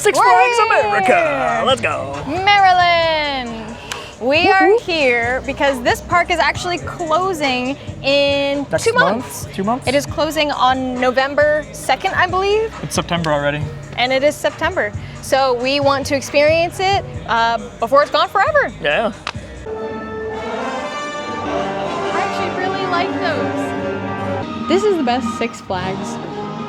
Six Flags America. Let's go. Maryland. We are here because this park is actually closing in 2 months. 2 months? It is closing on November 2nd, I believe. It's September already. And it is September. So we want to experience it before it's gone forever. Yeah. I actually really like those. This is the best Six Flags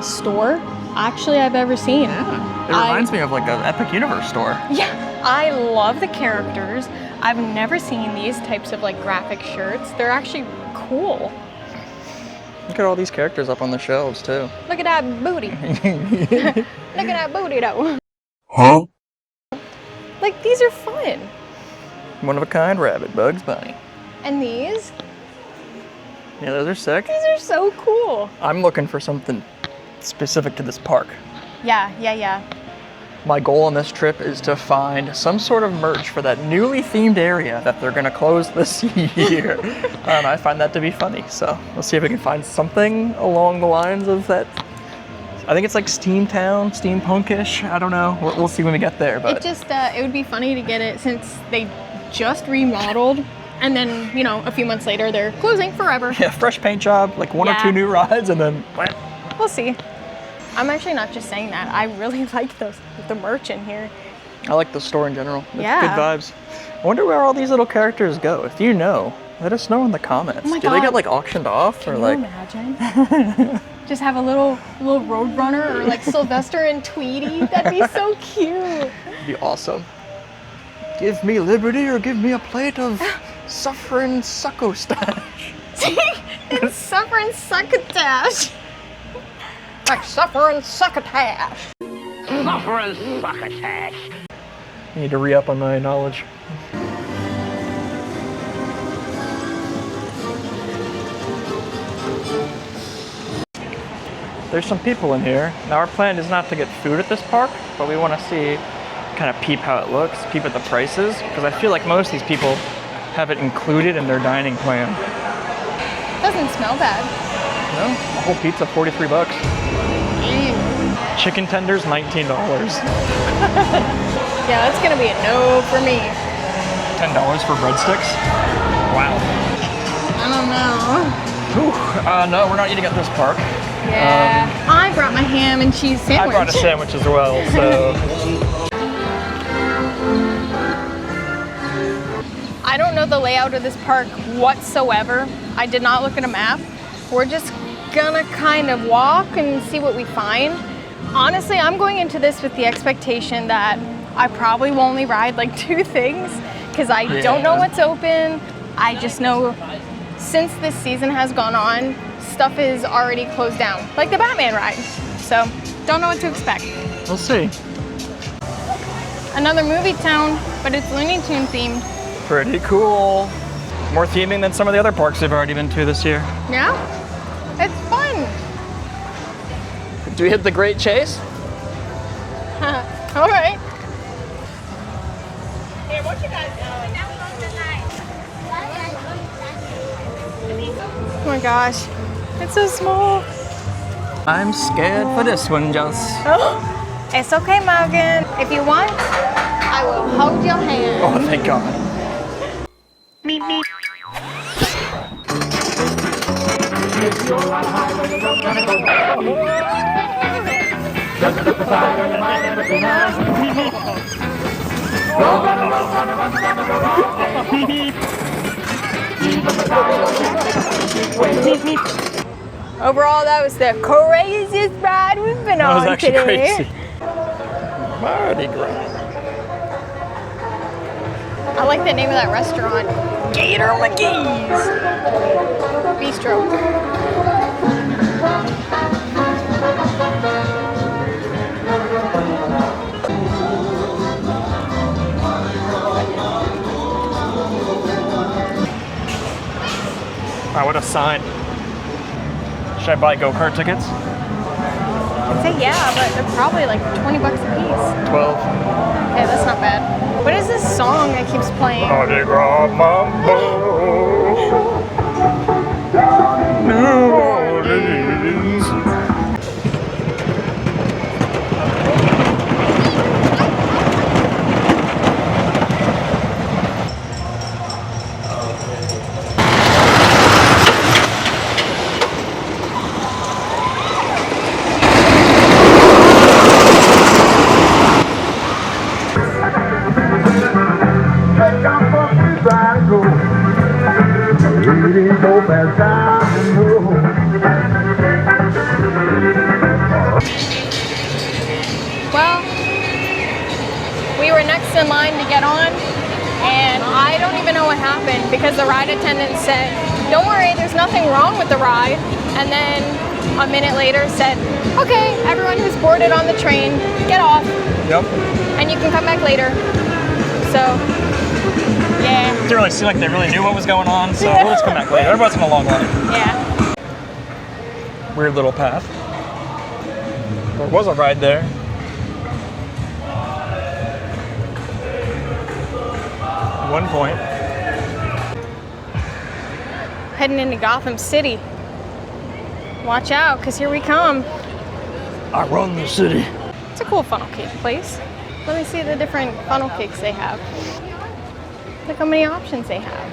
store actually I've ever seen. Yeah. It reminds me of like an Epic Universe store. Yeah, I love the characters. I've never seen these types of like graphic shirts. They're actually cool. Look at all these characters up on the shelves too. Look at that booty. Look at that booty though. Huh? Like these are fun. One of a kind rabbit, Bugs Bunny. And these? Yeah, those are sick. These are so cool. I'm looking for something specific to this park. Yeah. My goal on this trip is to find some sort of merch for that newly themed area that they're gonna close this year. And I find that to be funny, so we'll see if we can find something along the lines of that. I think it's like Steamtown, steampunkish. I don't know. We'll see when we get there. But it would be funny to get it since they just remodeled, and then a few months later they're closing forever. Yeah, fresh paint job, like one or two new rides, and then we'll see. I'm actually not just saying that. I really like the merch in here. I like the store in general. It's yeah. Good vibes. I wonder where all these little characters go. If you know, let us know in the comments. Oh my Do God. they get like auctioned off or like? Can you imagine? Just have a little Roadrunner or like Sylvester and Tweety. That'd be so cute. That'd be awesome. Give me liberty or give me a plate of suffering succotash. It's suffering succotash. Like suffering succotash. Suffering succotash. I need to re-up on my knowledge. There's some people in here. Now our plan is not to get food at this park, but we want to see, kind of peep how it looks, peep at the prices, because I feel like most of these people have it included in their dining plan. Doesn't smell bad. No, a whole pizza, 43 bucks. Chicken tenders, $19. Yeah, that's gonna be a no for me. $10 for breadsticks? Wow. I don't know. Whew. No, we're not eating at this park. Yeah, I brought my ham and cheese sandwich. I brought a sandwich as well, so. I don't know the layout of this park whatsoever. I did not look at a map. We're just gonna kind of walk and see what we find. Honestly, I'm going into this with the expectation that I probably will only ride like 2 things because I don't know what's open. I just know since this season has gone on, stuff is already closed down, like the Batman ride. So, don't know what to expect. We'll see. Another movie town, but it's Looney Tune themed. Pretty cool. More theming than some of the other parks we've already been to this year. Yeah? It's fun. Do we hit the Great Chase? All right. Here, what you guys doing? Oh my gosh, it's so small. I'm scared for this one, Joss. Oh, it's okay, Morgan. If you want, I will hold your hand. Oh, thank God. Meep, meep. Overall, that was the craziest ride we've been on today. That was actually crazy. Mardi Gras. I like the name of that restaurant. Gator McGee's Bistro. Wow, what a sign. Should I buy go-kart tickets? I'd say yeah, but they're probably like 20 bucks a piece. 12. Okay, that's not bad. What is this song that keeps playing? Mardi Gras Mambo. New Orleans. on, and I don't even know what happened because the ride attendant said, "Don't worry, there's nothing wrong with the ride," and then a minute later said, "Okay, everyone who's boarded on the train, get off, Yep. and you can come back later." So, yeah. Didn't really seem like they really knew what was going on, so we'll just come back later. Everybody's in a long line. Yeah. Weird little path. There was a ride there. At one point. Heading into Gotham City. Watch out, because here we come. I run the city. It's a cool funnel cake place. Let me see the different funnel cakes they have. Look how many options they have.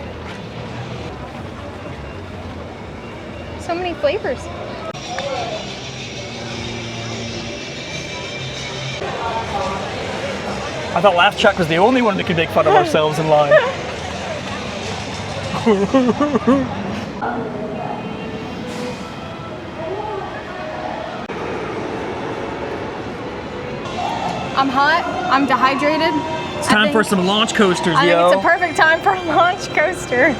So many flavors. I thought Laugh Track was the only one that could make fun of ourselves in line. I'm hot. I'm dehydrated. It's time for some launch coasters, I yo. think it's a perfect time for a launch coaster.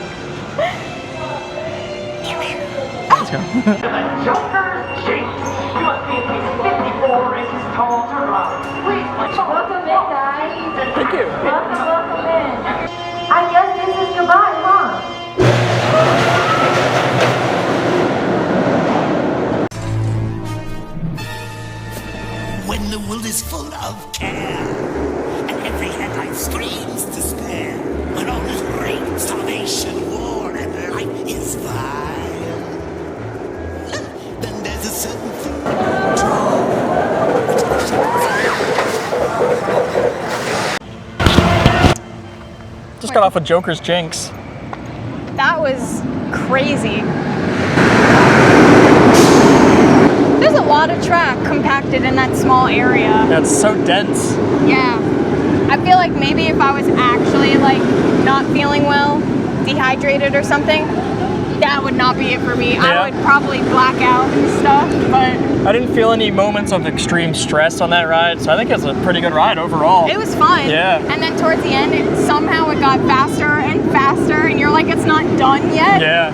Let's go. Joker's Jinx. You must be at least 54 inches tall to ride. Please, welcome in, guys. Thank you. Welcome in. I guess this is goodbye, huh? When the world is full of care, and every headline screams despair, when all is rape, starvation, war, and life is vile, then there's a certain thing Just got off with Joker's Jinx. That was crazy. There's a lot of track compacted in that small area. Yeah, it's so dense. Yeah. I feel like maybe if I was actually like not feeling well, dehydrated or something, that would not be it for me. Yeah. I would probably black out and stuff, but I didn't feel any moments of extreme stress on that ride, so I think it's a pretty good ride overall. it was fun. Yeah. And then towards the end, somehow it got faster and faster, and you're like, it's not done yet. Yeah.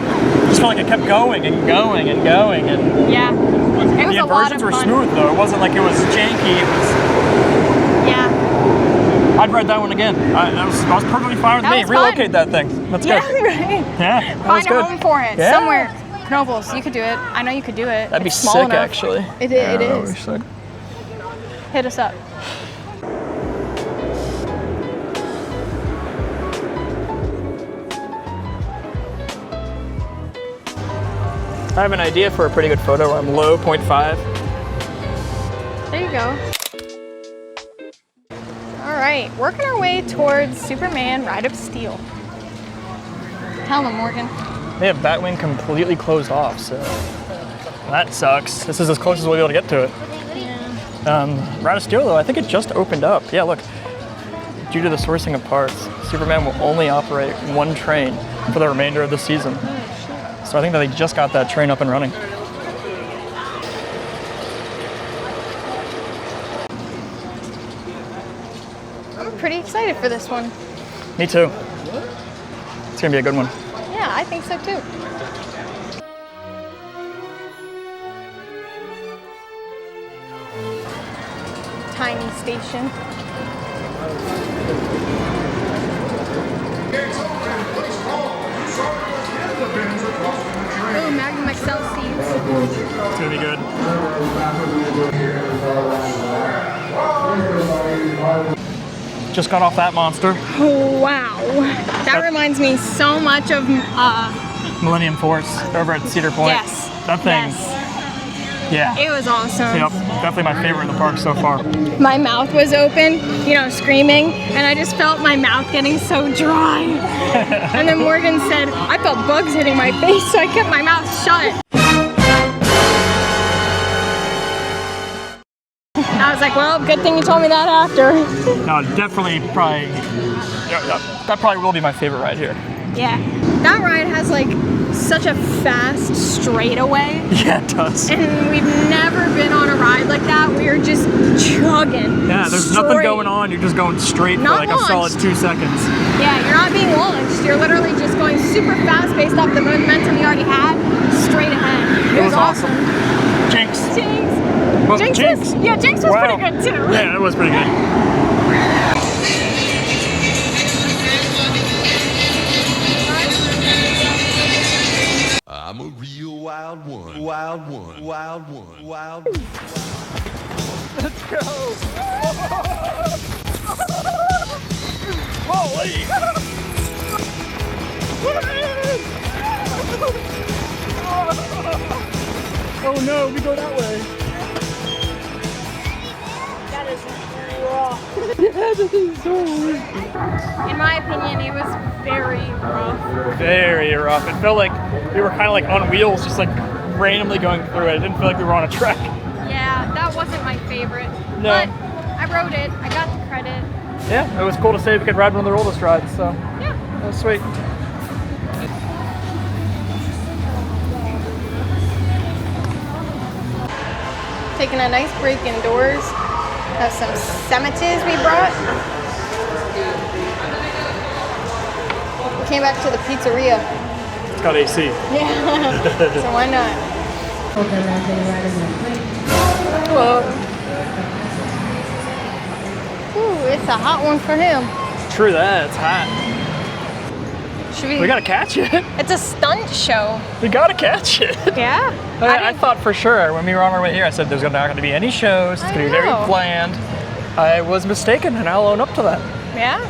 Just felt like it kept going and going and going, and Yeah. It was the a lot of inversions were fun. smooth though. It wasn't like it was janky. It was. Yeah. I'd ride that one again. That was perfectly fine with That me. was fun. Relocate that thing. Let's Yeah, go. right. Yeah. That was Find a good. home for it Yeah. somewhere. Knobles, you could do it. I know you could do it. That'd be It's small sick, enough. actually. It Yeah, that would is. be sick. Hit us up. I have an idea for a pretty good photo where I'm low 0.5. There you go. All right, working our way towards Superman Ride of Steel. Tell them, Morgan. They have Batwing completely closed off, so that sucks. This is as close as we'll be able to get to it. Ride of Steel, though, I think it just opened up. Yeah, look. Due to the sourcing of parts, Superman will only operate one train for the remainder of the season. So I think that they just got that train up and running. I'm pretty excited for this one. Me too. It's gonna be a good one. Yeah, I think so too. Tiny station. Oh, Magnum XL seats. It's gonna be good. Just got off that monster. Wow. That reminds me so much of Millennium Force over at Cedar Point. yes. That thing. Yes. Yeah. It was awesome. Yep. Definitely my favorite in the park so far. My mouth was open, you know, screaming, and I just felt my mouth getting so dry. And then Morgan said, I felt bugs hitting my face, so I kept my mouth shut. I was like, well, good thing you told me that after. No, definitely probably, that probably will be my favorite ride here. Yeah. That ride has like such a fast straightaway. Yeah, it does. And we've never been on a ride like that. We are just chugging. Yeah, there's nothing going on. You're just going straight for Not like a solid launched. 2 seconds. Yeah, you're not being launched. You're literally just going super fast based off the momentum you already had, straight ahead. It was awesome. Jinx. Jinx. Well, Jinx was, yeah, Jinx was Wow. pretty good too. Yeah, it was pretty good. I'm a real wild one. Wild one. Wild one. Wild one. Let's go. Holy. Oh no, we go that way. That is rough. Yeah, this is so weird. In my opinion, it was very rough. Very rough. It felt like we were kind of like on wheels, just like randomly going through it. It didn't feel like we were on a track. Yeah, that wasn't my favorite. No. But I rode it. I got the credit. Yeah, it was cool to say we could ride one of the oldest rides, so Yeah. that was sweet. Taking a nice break indoors. Have some sandwiches we brought. We came back to the pizzeria. It's got AC. Yeah. So why not? Hello. Ooh, it's a hot one for him. True that, it's hot. Should we? We gotta catch it. It's a stunt show. We gotta catch it. Yeah. I thought for sure when we were on our way here, I said there's not gonna be any shows, it's gonna be very know. planned. I was mistaken and I'll own up to that. Yeah.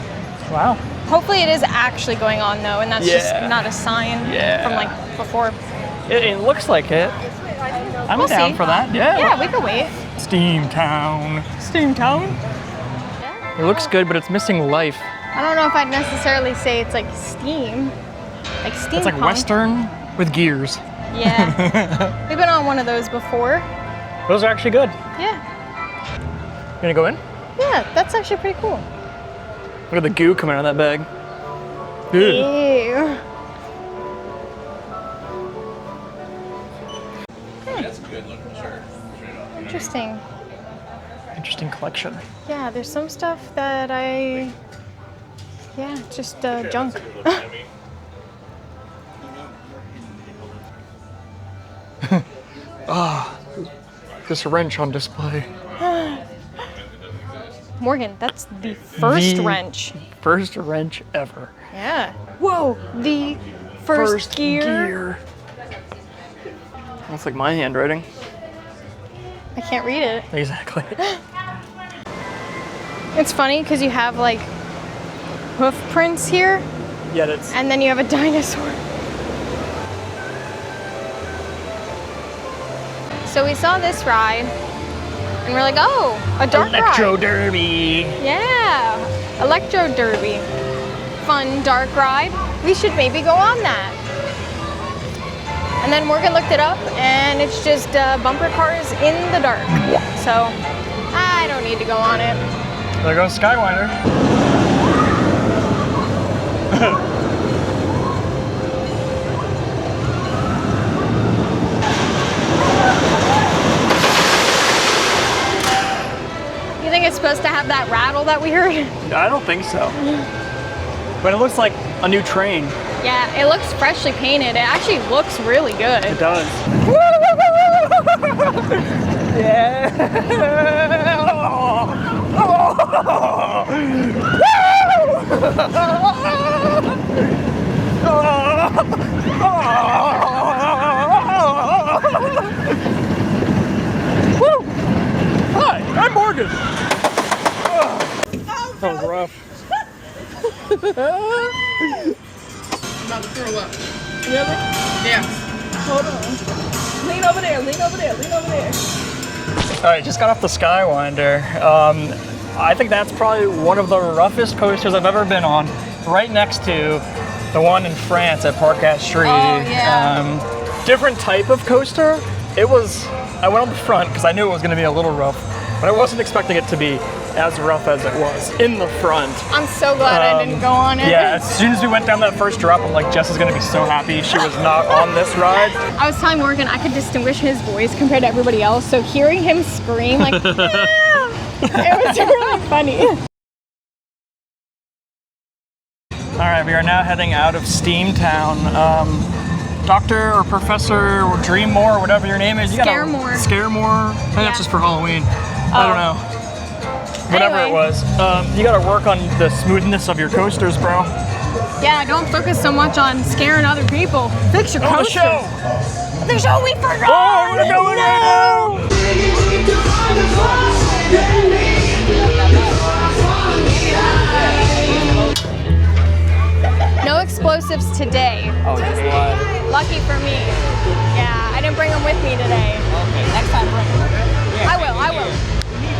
Wow. Hopefully it is actually going on though, and that's just Yeah. not a sign Yeah. from like before. It looks like it. I'm We'll down see. for that, yeah. Yeah, we could wait. Steamtown. Steamtown? It looks good, but it's missing life. I don't know if I'd necessarily say it's like steam. Like steam. It's like Western with gears. Yeah. We've been on one of those before. Those are actually good. Yeah. You gonna go in? Yeah, that's actually pretty cool. Look at the goo coming out of that bag. Ew. Ew. That's a good looking shirt. Interesting. Interesting collection. Yeah, there's some stuff that just junk. This wrench on display. Morgan, that's the first The wrench. First wrench ever. Yeah. Whoa, the first gear. Looks like my handwriting. I can't read it. Exactly. It's funny because you have like hoof prints here, Yet it's and then you have a dinosaur. So we saw this ride, and we're like, oh, a dark Electro ride. Derby. Yeah, Electro Derby. Fun dark ride. We should maybe go on that. And then Morgan looked it up, and it's just bumper cars in the dark. So I don't need to go on it. There goes Skywinder. You think it's supposed to have that rattle that we heard? I don't think so. But it looks like a new train. Yeah, it looks freshly painted. It actually looks really good. It does. Yeah. Woo! Hi, I'm Morgan. That was rough. About to throw up. Really? Yeah. Hold on. Lean over there, lean over there, lean over there. All right, just got off the Skywinder. I think that's probably one of the roughest coasters I've ever been on. Right next to the one in France at Parc Astrid. Oh, yeah. Different type of coaster. I went on the front because I knew it was going to be a little rough, but I wasn't expecting it to be as rough as it was in the front. I'm so glad I didn't go on it. Yeah, as soon as we went down that first drop, I'm like, Jess is gonna be so happy she was not on this ride. I was telling Morgan I could distinguish his voice compared to everybody else, so hearing him scream like, yeah, it was really funny. All right, we are now heading out of Steamtown. Doctor or Professor or Dreammore, whatever your name is. Scaremore. Scaremore? I think that's just for Halloween. I don't know. Whatever Anyway. it was. You gotta work on the smoothness of your coasters, bro. Yeah, don't focus so much on scaring other people. Fix your Oh, the coaster. show! The show we forgot! Oh, we're going right No explosives today. Oh, just what? Lucky for me. Yeah, I didn't bring them with me today. Okay, next time bring it, okay? I will.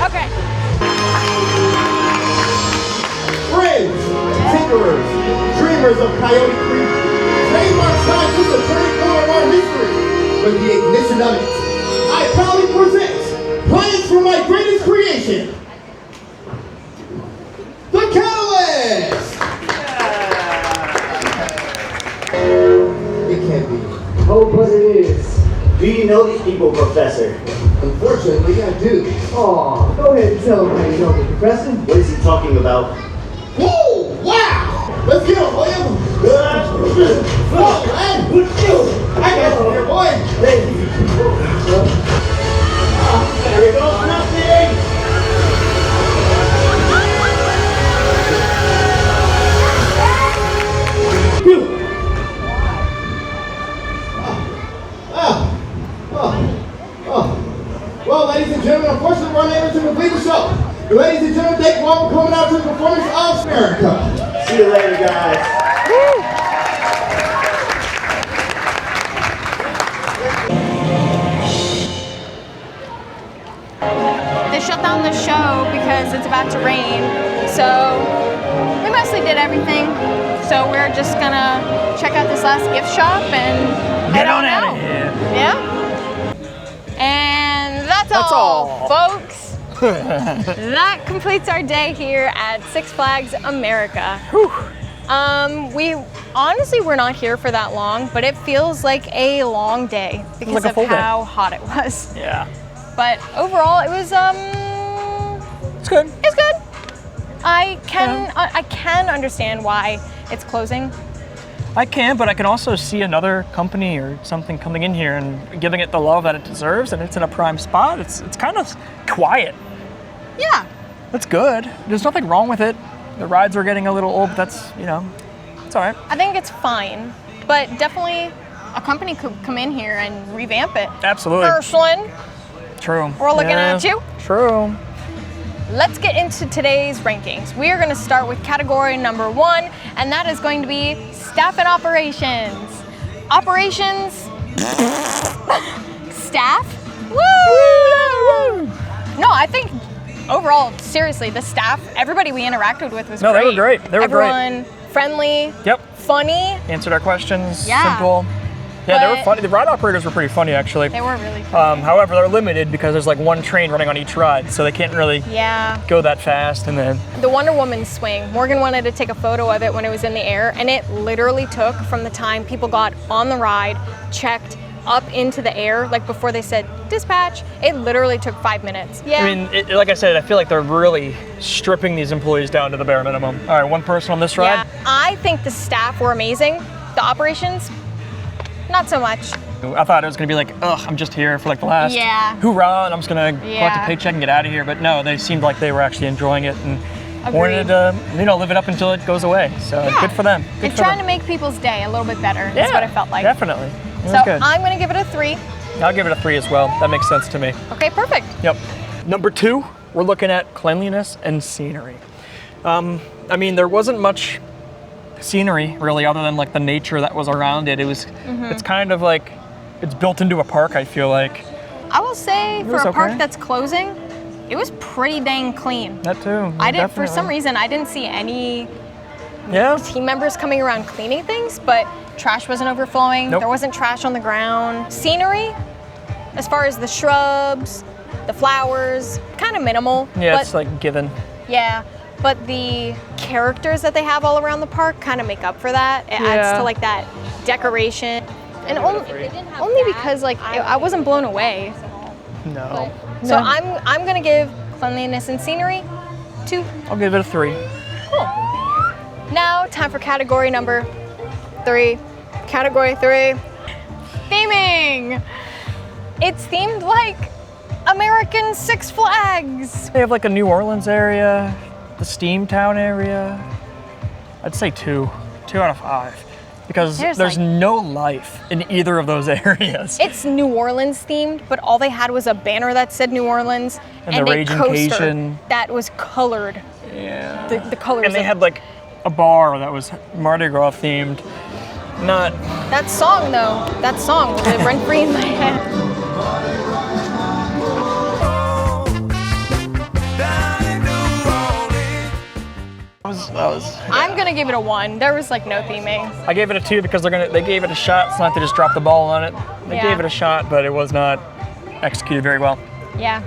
Okay. Friends, tinkerers, dreamers of Coyote Creek, trademark not just a turning point of our history, but the ignition of it. I proudly present plans for my greatest creation, the Catalyst! It can't be. Oh, but it is. Do you know these people, Professor? Unfortunately, I do. Aw, go ahead and tell him how you know me, Professor. What is he talking about? Whoa! Wow! Let's get him, William! Whoa, man! I got you here, boy! Thank you. There we go, nothing! Well, ladies and gentlemen, unfortunately, we're unable to complete the show. Ladies and gentlemen, thank you all for coming out to the performance of America. See you later, guys. They shut down the show because it's about to rain. So we mostly did everything. So we're just gonna check out this last gift shop and Get head on out out of here. Yeah. And that's all. folks. That completes our day here at Six Flags America. We honestly were not here for that long, but it feels like a long day because Like a of full day. how hot it was. Yeah. But overall, it was It's good. it's good. I can understand why it's closing. I can, but I can also see another company or something coming in here and giving it the love that it deserves, and it's in a prime spot. It's kind of quiet. Yeah. That's good. There's nothing wrong with it. The rides are getting a little old, but that's, it's all right. I think it's fine, but definitely a company could come in here and revamp it. Absolutely. Ursula, True. we're looking at you. True. Let's get into today's rankings. We are going to start with category number 1, and that is going to be staff and operations. Operations, staff. Woo! No, I think overall, seriously, the staff, everybody we interacted with was No, great. they were great. They were great. Everyone friendly, Yep. funny. Answered our questions. Yeah. Simple. Yeah, they were But- funny. The ride operators were pretty funny, actually. They were really funny. However, they're limited because there's like one train running on each ride, so they can't really Yeah. go that fast. And then, The Wonder Woman swing, Morgan wanted to take a photo of it when it was in the air, and it literally took from the time people got on the ride, checked, up into the air, like before they said dispatch, it literally took 5 minutes. Yeah. I mean, like I said, I feel like they're really stripping these employees down to the bare minimum. All right, one person on this ride. Yeah. I think the staff were amazing. The operations, not so much. I thought it was gonna be like, ugh, I'm just here for like the last Yeah. hoorah, and I'm just gonna collect Yeah. a paycheck and get out of here. But no, they seemed like they were actually enjoying it and Agreed. wanted to, live it up until it goes away. So Yeah. good for them. Good They're for trying them. to make people's day a little bit better. Yeah, That's what it felt like. Definitely. It was So good. I'm gonna give it a 3. I'll give it a 3 as well. That makes sense to me. Okay, perfect. Yep. Number 2, we're looking at cleanliness and scenery. I mean, there wasn't much scenery really, other than like the nature that was around it. It was, it's kind of like, it's built into a park, I feel like. I will say for was a park okay. that's closing, it was pretty dang clean. That too. I didn't, for definitely. some reason, I didn't see any Yeah. team members coming around cleaning things, but trash wasn't overflowing. Nope. There wasn't trash on the ground. Scenery, as far as the shrubs, the flowers, kind of minimal. Yeah, but, it's like given. yeah, but the characters that they have all around the park kind of make up for that. It adds to like that decoration. And only because like I wasn't blown away. No. So I'm gonna give cleanliness and scenery 2. I'll give it a 3. Cool. Now time for category number 3. Category 3. Theming. It's themed like American Six Flags. They have like a New Orleans area, the Steamtown area. I'd say 2. 2 out of 5. Because there's like, no life in either of those areas. It's New Orleans themed, but all they had was a banner that said New Orleans And and the a Raging coaster Cajun. that was colored. Yeah. The colors. And they of had like a bar that was Mardi Gras themed. Not. that song though. That song will live rent free in my head. I'm gonna give it a 1. There was like no theming. I gave it a 2 because they gave it a shot. It's not they just dropped the ball on it. They Yeah. gave it a shot, but it was not executed very well. Yeah.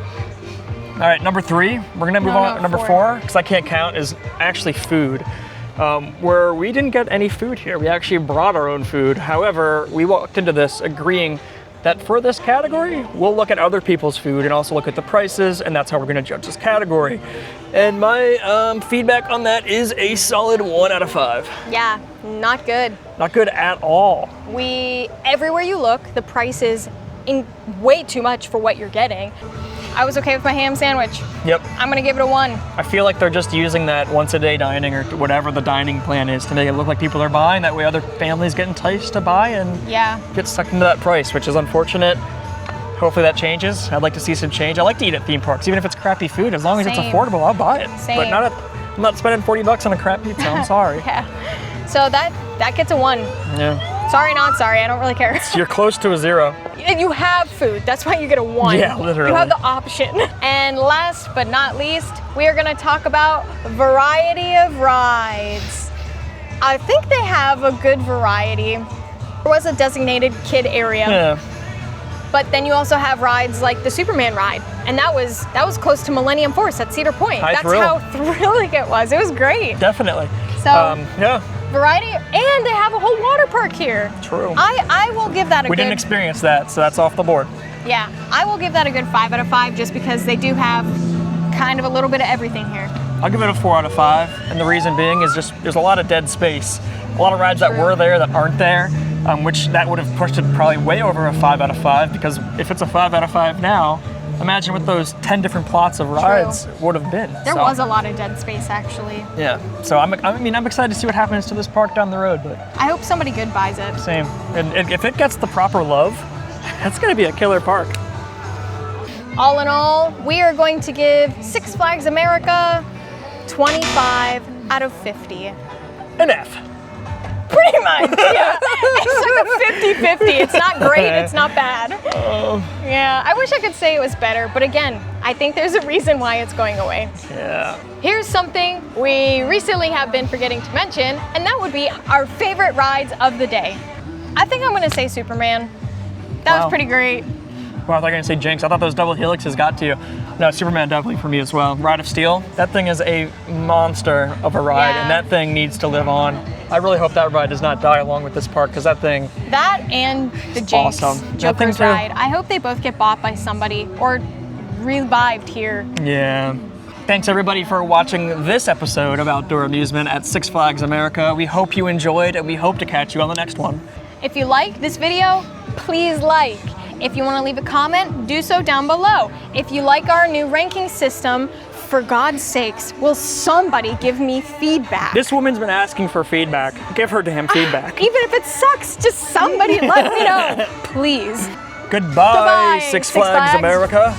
All right, number 3. We're gonna move on to number 4 because I can't count. Is actually food. Where we didn't get any food here. We actually brought our own food. However, we walked into this agreeing that for this category, we'll look at other people's food and also look at the prices, and that's how we're gonna judge this category. And my feedback on that is a solid 1 out of 5. Yeah. Not good. Not good at all. Everywhere you look, the price is way too much for what you're getting. I was okay with my ham sandwich. Yep. I'm gonna give it a 1. I feel like they're just using that once a day dining or whatever the dining plan is to make it look like people are buying. That way other families get enticed to buy and Yeah. get sucked into that price, which is unfortunate. Hopefully that changes. I'd like to see some change. I like to eat at theme parks, even if it's crappy food. As long as it's Same. affordable, I'll buy it. Same. But I'm not spending 40 bucks on a crap pizza. I'm sorry. Yeah. So that gets a 1. Yeah. Sorry, not sorry. I don't really care. You're close to a 0. And you have food. That's why you get a 1. Yeah, literally. You have the option. And last but not least, we are going to talk about variety of rides. I think they have a good variety. There was a designated kid area. Yeah. But then you also have rides like the Superman ride, and that was close to Millennium Force at Cedar Point. High That's thrill. how thrilling it was. It was great. Definitely. So yeah. variety, and they have a whole water park here. True. I will give that a We good. didn't experience that, so that's off the board. Yeah, I will give that a good 5 out of 5 just because they do have kind of a little bit of everything here. I'll give it a 4 out of 5, and the reason being is just there's a lot of dead space. A lot of rides that were there that aren't there, which that would have pushed it probably way over a 5 out of 5, because if it's a 5 out of 5 now, imagine what those 10 different plots of rides would have been. There was a lot of dead space actually. Yeah, so I'm excited to see what happens to this park down the road, but I hope somebody good buys it. same. And if it gets the proper love, that's gonna be a killer park. All in all, we are going to give Six Flags America 25 out of 50. An F. Pretty much, yeah. It's like a 50-50. It's not great, it's not bad. Yeah, I wish I could say it was better, but again, I think there's a reason why it's going away. Yeah. Here's something we recently have been forgetting to mention, and that would be our favorite rides of the day. I think I'm gonna say Superman. That was pretty great. Well, I thought you were gonna say Jinx. I thought those double helixes got to you. No, Superman definitely for me as well. Ride of Steel, that thing is a monster of a ride, and that thing needs to live on. I really hope that ride does not die along with this park, because that thing. That and the Jinx awesome. Joker's ride. I hope they both get bought by somebody or revived here. Yeah. Thanks everybody for watching this episode of Outdoor Amusement at Six Flags America. We hope you enjoyed, and we hope to catch you on the next one. If you like this video, please like. If you want to leave a comment, do so down below. If you like our new ranking system, for God's sakes, will somebody give me feedback? This woman's been asking for feedback. Give her damn feedback. Even if it sucks, just somebody let me know, please. Goodbye, Goodbye, Six Flags America.